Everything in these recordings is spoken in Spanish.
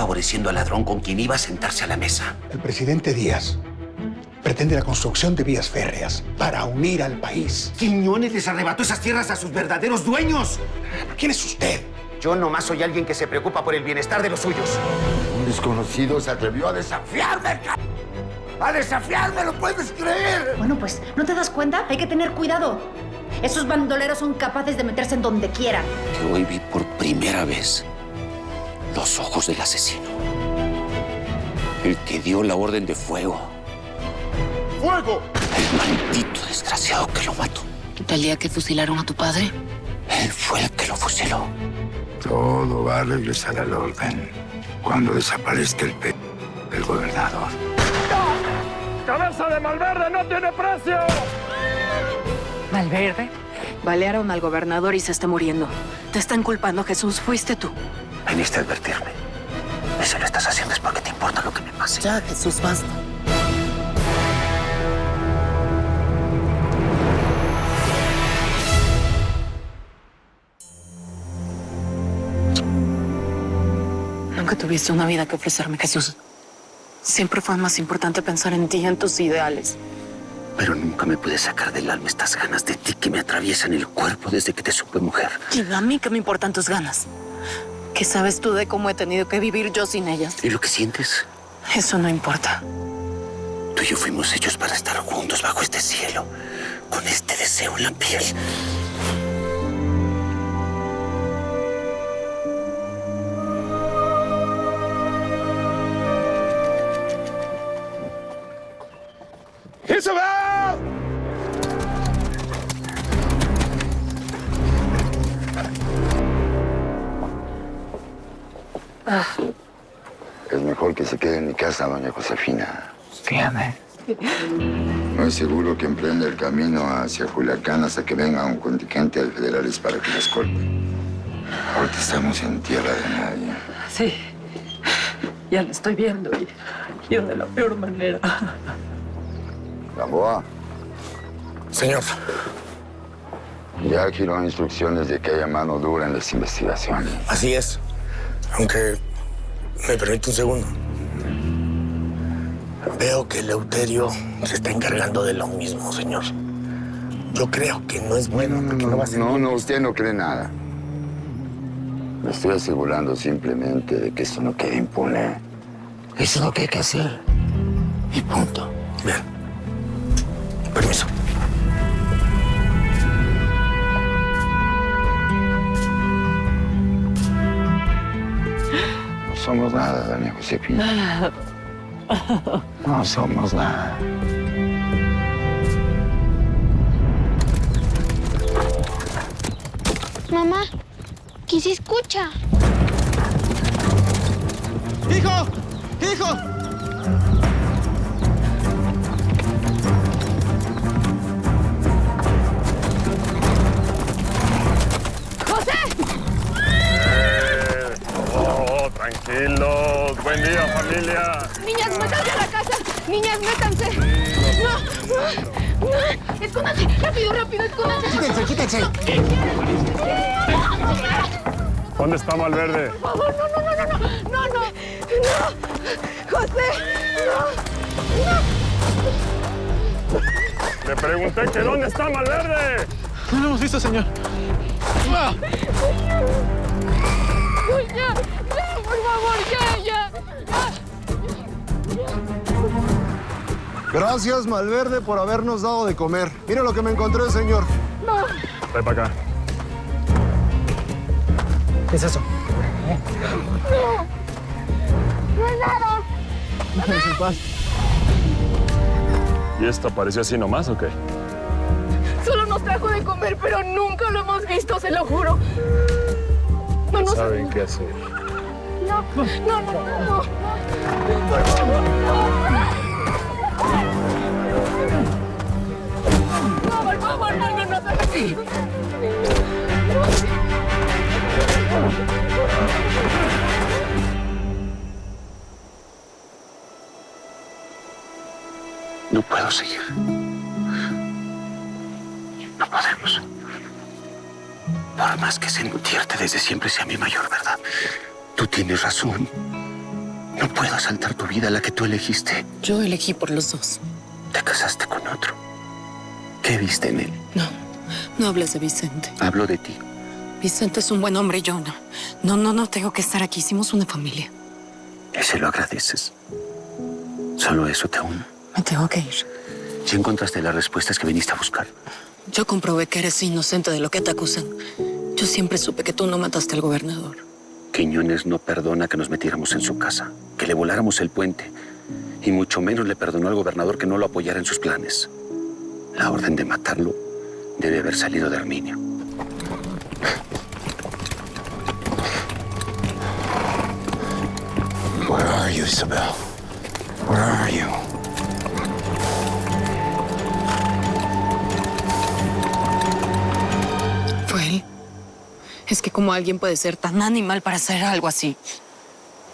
favoreciendo al ladrón con quien iba a sentarse a la mesa. El presidente Díaz pretende la construcción de vías férreas para unir al país. Quiñones les arrebató esas tierras a sus verdaderos dueños. ¿Quién es usted? Yo nomás soy alguien que se preocupa por el bienestar de los suyos. Un desconocido se atrevió a desafiarme, ¡A desafiarme! ¿Lo puedes creer? Bueno, pues, ¿no te das cuenta? Hay que tener cuidado. Esos bandoleros son capaces de meterse en donde quieran. Que hoy vi por primera vez los ojos del asesino. El que dio la orden de fuego. ¡Fuego! El maldito desgraciado que lo mató. ¿El día que fusilaron a tu padre? Él fue el que lo fusiló. Todo va a regresar al orden cuando desaparezca el gobernador. ¡Cabeza de Malverde no tiene precio! ¿Malverde? Balearon al gobernador y se está muriendo. Te están culpando, Jesús. Fuiste tú. Veniste a advertirme. Y si lo estás haciendo es porque te importa lo que me pase. Ya, Jesús, basta. Nunca tuviste una vida que ofrecerme, Jesús. Siempre fue más importante pensar en ti y en tus ideales. Pero nunca me pude sacar del alma estas ganas de ti que me atraviesan el cuerpo desde que te supe mujer. Y a mí que me importan tus ganas. ¿Qué sabes tú de cómo he tenido que vivir yo sin ellas? ¿Y lo que sientes? Eso no importa. Tú y yo fuimos hechos para estar juntos bajo este cielo, con este deseo en la piel. ¡Isabel! Es mejor que se quede en mi casa, doña Josefina. Fíjame. No es seguro que emprenda el camino hacia Culiacán hasta que venga un contingente de federales para que la escolten. Ahorita estamos en tierra de nadie. Sí, ya lo estoy viendo y de la peor manera. Gamboa, Señor, ya giró instrucciones de que haya mano dura en las investigaciones. así es. Aunque me permite un segundo. Veo que Eleuterio se está encargando de lo mismo, señor. Yo creo que no es bueno, porque no va a ser... No, usted no cree nada. Me estoy asegurando simplemente de que esto no quede impune. Eso es lo que hay que hacer. Y punto. Bien. Permiso. No somos nada, doña Josefina. No somos nada. Mamá, ¿qué se escucha? ¡Hijo! ¡Hijo! Tranquilos. Buen día, familia. Niñas, métanse a la casa. Niñas, métanse. No. Escóndanse. Rápido, rápido, escóndanse. Quítense. ¿Dónde está Malverde? Por favor, no. José, Le pregunté que ¿dónde está Malverde? No lo hemos visto, señor. Ya, por favor, ya. Gracias, Malverde, por habernos dado de comer. Mira lo que me encontré, señor. Trae para acá. ¿Qué es eso? No es nada. Déjenme en paz. ¿Y esto apareció así nomás o qué? Solo nos trajo de comer, pero nunca lo hemos visto, se lo juro. No Saben qué hacer. No. Por favor, no. No puedo seguir. No podemos. Por más que sentirte desde siempre sea mi mayor verdad, tú tienes razón. No puedo asaltar tu vida, la que tú elegiste. Yo elegí por los dos. Te casaste con otro. ¿Qué viste en él? No hables de Vicente. Hablo de ti. Vicente es un buen hombre y yo no. No tengo que estar aquí. Hicimos una familia. Y se lo agradeces. Solo eso te une. Me tengo que ir. ¿Ya encontraste las respuestas que viniste a buscar? Yo comprobé que eres inocente de lo que te acusan. Yo siempre supe que tú no mataste al gobernador. Quiñones no perdona que nos metiéramos en su casa, que le voláramos el puente, y mucho menos le perdonó al gobernador que no lo apoyara en sus planes. La orden de matarlo debe haber salido de Herminio. Where are you, Isabel? Where are you? ¿Fue él? Es que como alguien puede ser tan animal para hacer algo así.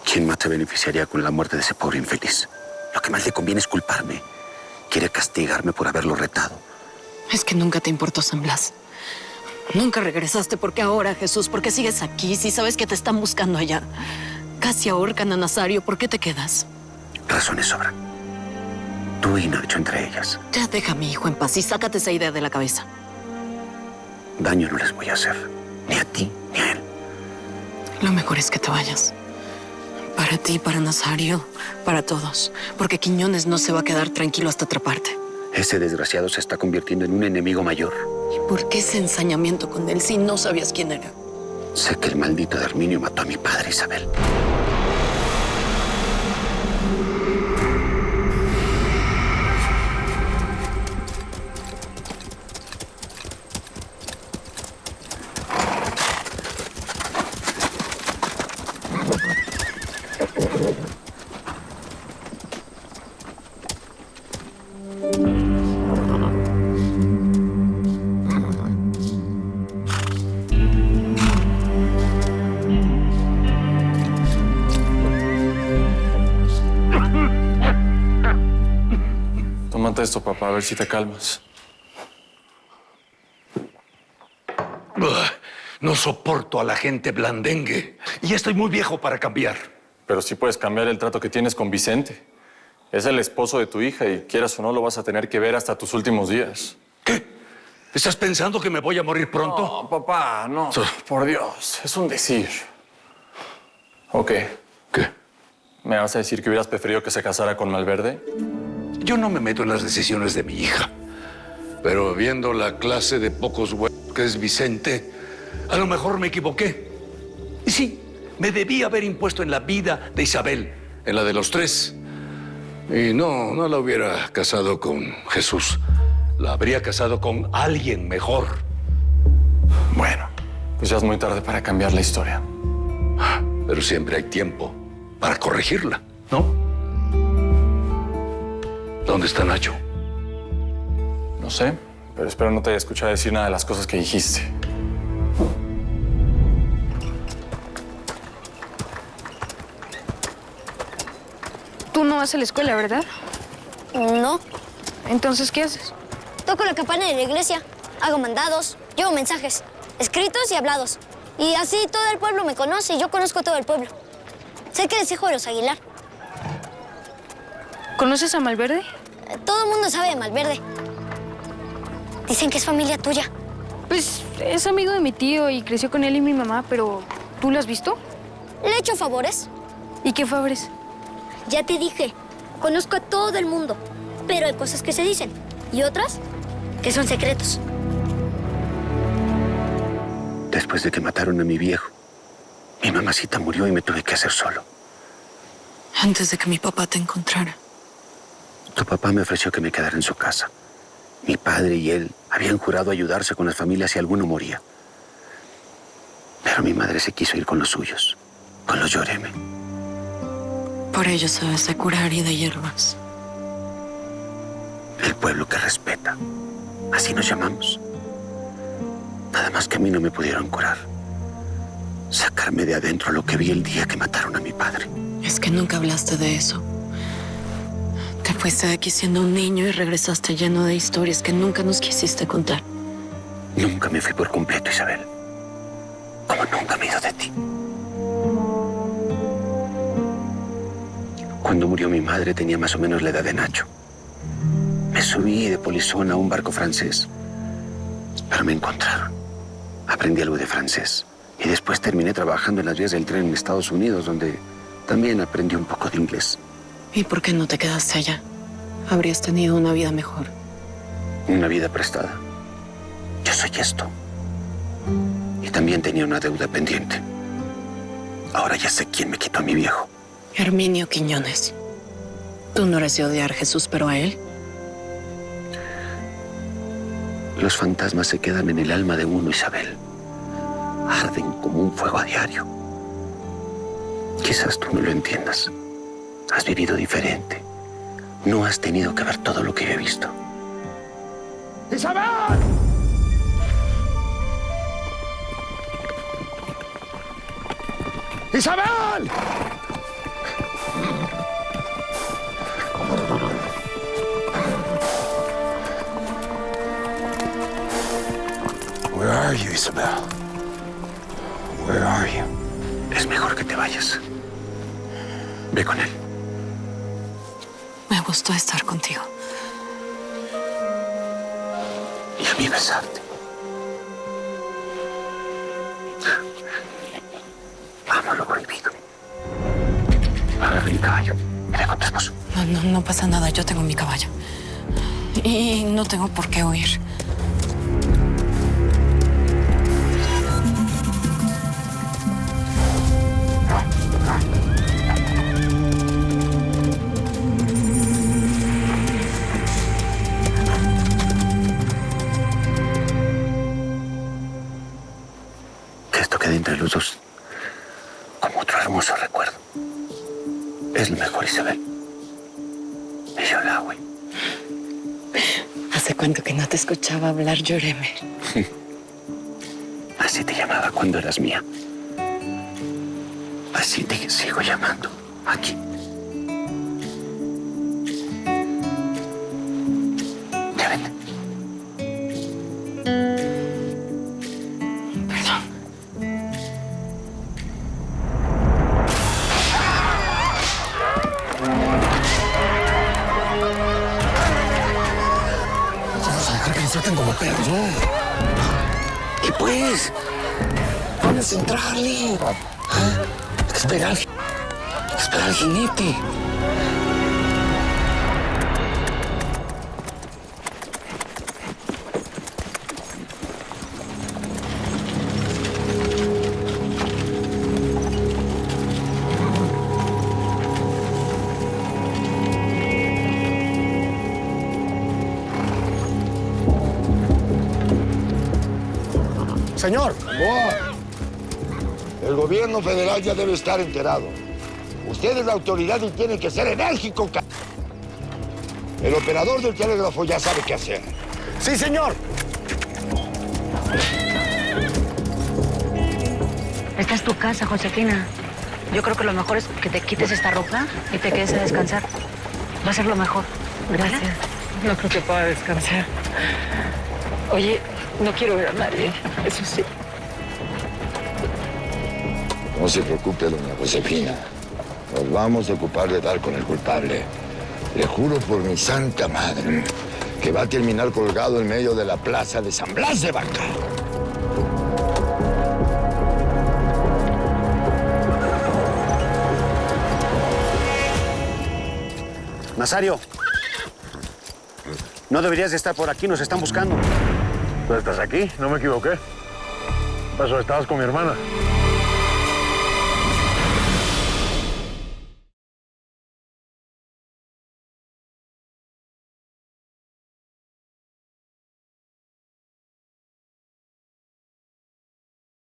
¿Quién más se beneficiaría con la muerte de ese pobre infeliz? Lo que más le conviene es culparme. Quiere castigarme por haberlo retado. Es que nunca te importó San Blas. Nunca regresaste. ¿Por qué ahora, Jesús? ¿Por qué sigues aquí si sabes que te están buscando allá? Casi ahorcan a Nazario. ¿Por qué te quedas? Razones sobran. Tú y Nacho entre ellas. Ya deja a mi hijo en paz y sácate esa idea de la cabeza. Daño no les voy a hacer. Ni a ti, ni a él. Lo mejor es que te vayas. Para ti, para Nazario, para todos. Porque Quiñones no se va a quedar tranquilo hasta atraparte. Ese desgraciado se está convirtiendo en un enemigo mayor. ¿Y por qué ese ensañamiento con él si no sabías quién era? Sé que el maldito de Herminio mató a mi padre, Isabel. Tómate esto, papá, a ver si te calmas. No soporto a la gente blandengue. Y ya estoy muy viejo para cambiar. Pero sí puedes cambiar el trato que tienes con Vicente. Es el esposo de tu hija y quieras o no lo vas a tener que ver hasta tus últimos días. ¿Qué? ¿Estás pensando que me voy a morir pronto? No, papá, no. Por Dios, es un decir. ¿O qué? ¿Qué? ¿Me vas a decir que hubieras preferido que se casara con Malverde? Yo no me meto en las decisiones de mi hija. Pero viendo la clase de pocos huevos que es Vicente, a lo mejor me equivoqué. Y sí, me debí haber impuesto en la vida de Isabel, en la de los tres. Y no la hubiera casado con Jesús. La habría casado con alguien mejor. Bueno, pues ya es muy tarde para cambiar la historia. Pero siempre hay tiempo para corregirla, ¿no? ¿Dónde está Nacho? No sé, pero espero no te haya escuchado decir nada de las cosas que dijiste. Tú no vas a la escuela, ¿verdad? No. Entonces, ¿qué haces? Toco la campana de la iglesia, hago mandados, llevo mensajes, escritos y hablados. Y así todo el pueblo me conoce y yo conozco a todo el pueblo. Sé que eres hijo de los Aguilar. ¿Conoces a Malverde? Todo el mundo sabe de Malverde. Dicen que es familia tuya. Pues es amigo de mi tío y creció con él y mi mamá, pero ¿tú lo has visto? Le he hecho favores. ¿Y qué favores? Ya te dije, conozco a todo el mundo, pero hay cosas que se dicen y otras que son secretos. Después de que mataron a mi viejo, mi mamacita murió y me tuve que hacer solo. Antes de que mi papá te encontrara. Tu papá me ofreció que me quedara en su casa. Mi padre y él habían jurado ayudarse con las familias si alguno moría. Pero mi madre se quiso ir con los suyos, con los Lloreme. Por ello sabes de curar y de hierbas. El pueblo que respeta. Así nos llamamos. Nada más que a mí no me pudieron curar. Sacarme de adentro lo que vi el día que mataron a mi padre. Es que nunca hablaste de eso. Te fuiste de aquí siendo un niño y regresaste lleno de historias que nunca nos quisiste contar. Nunca me fui por completo, Isabel. Como nunca me he ido de ti. Cuando murió mi madre tenía más o menos la edad de Nacho. Me subí de polizón a un barco francés, pero me encontraron. Aprendí algo de francés y después terminé trabajando en las vías del tren en Estados Unidos, donde también aprendí un poco de inglés. ¿Y por qué no te quedaste allá? Habrías tenido una vida mejor. Una vida prestada. Yo soy esto. Y también tenía una deuda pendiente. Ahora ya sé quién me quitó a mi viejo. Herminio Quiñones. Tú no eres de odiar a Jesús, pero a él. Los fantasmas se quedan en el alma de uno, Isabel. Arden como un fuego a diario. Quizás tú no lo entiendas. Has vivido diferente. No has tenido que ver todo lo que yo he visto. ¡Isabel! ¡Isabel! Where are you, Isabel? Where are you? Es mejor que te vayas. Ve con él. Me gustó estar contigo. Y a mí besarte. Amo lo prohibido. Agarra mi caballo y ve con tu esposo. No pasa nada. Yo tengo mi caballo. Y no tengo por qué huir. Que esto quede entre los dos como otro hermoso recuerdo. Es lo mejor, Isabel. Y yo la hago. ¿Hace cuánto que no te escuchaba hablar, Lloreme? Así te llamaba cuando eras mía. Así te sigo llamando aquí. Ya vete. Perdón. Vamos a dejar que nos traten como perros, ¿no? ¿Qué pues? Vamos a entrarle. Espera al jinete. Señor. El gobierno federal ya debe estar enterado. Usted es la autoridad y tiene que ser enérgico. El operador del telégrafo ya sabe qué hacer. Sí, señor. Esta es tu casa, Josefina. Yo creo que lo mejor es que te quites esta ropa y te quedes a descansar. Va a ser lo mejor. Gracias. No creo que pueda descansar. Oye, no quiero ver a nadie. Eso sí. No se preocupe, doña Josefina. Nos vamos a ocupar de dar con el culpable. Le juro por mi santa madre que va a terminar colgado en medio de la plaza de San Blas de Vaca. Nazario. No deberías de estar por aquí, nos están buscando. ¿Tú estás aquí? No me equivoqué. ¿Qué pasó? ¿Estabas con mi hermana?